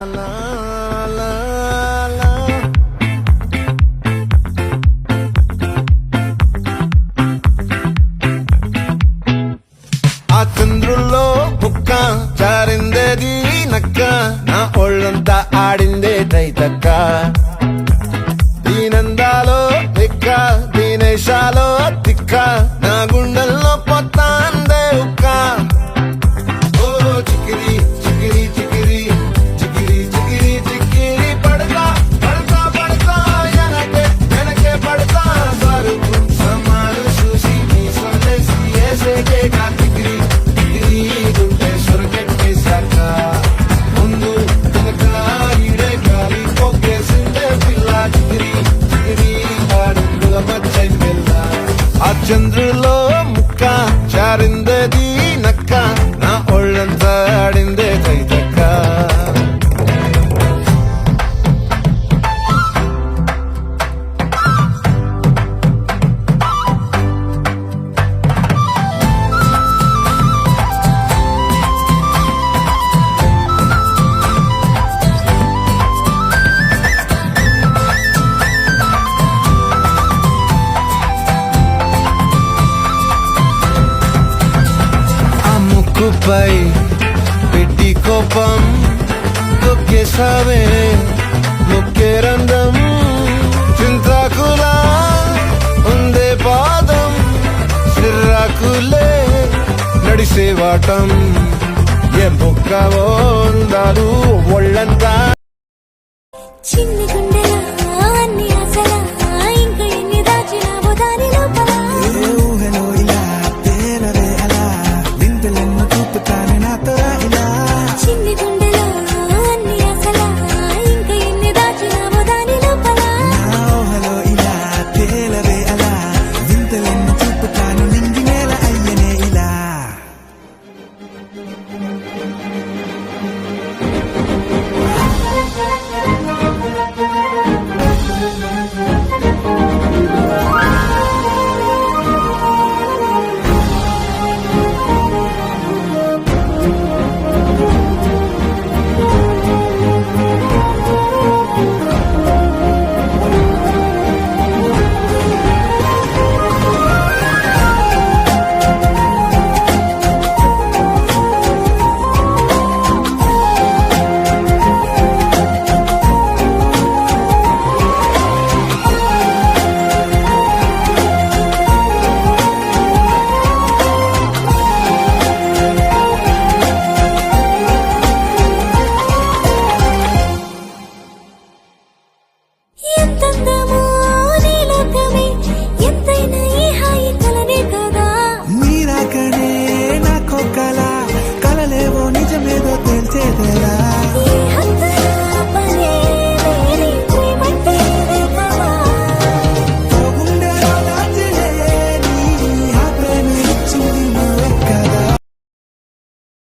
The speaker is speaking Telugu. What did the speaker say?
ఆ చంద్రుల్లో బుక్క జారిందేది నక్క నా ఒళ్ళంతా ఆడిందే తైతక్క దీనందాలో తిక్క దీనేశాలో తిక్క నా గుండెల్లో పొత్తాందే ఉక్క ఓ చికిరి చికిరి చికిరి చికిరి చికిరి చికిరి పడతా పడతా పడతా ఎనకే ఎనకే పడతా సరుకు సమాలు చూసి నీ సందేశి ఏసేకే చికిరి చికిరి గుండె సొరకెట్టేశాక ముందు వెనక ఈడే గాలి పొగ్గేసిందే పిల్ల చికిరి చికిరి ఆడుగుల మచ్చై పిల్ల ఆ చంద్రులో ముక్క చారిందేది నక్క నా ఒళ్ళంతా ఆడిందే తైతక్క ఆ ముక్కుపై పెట్టి కోపం తొక్కేసావే ముక్కే రంధ్రం చింతాకులా ఉందే పాదం సిర్రాకులే నడిసే వాటం ఏ బొక్కవో ఉండాలు ఒళ్ళంతా చిన్న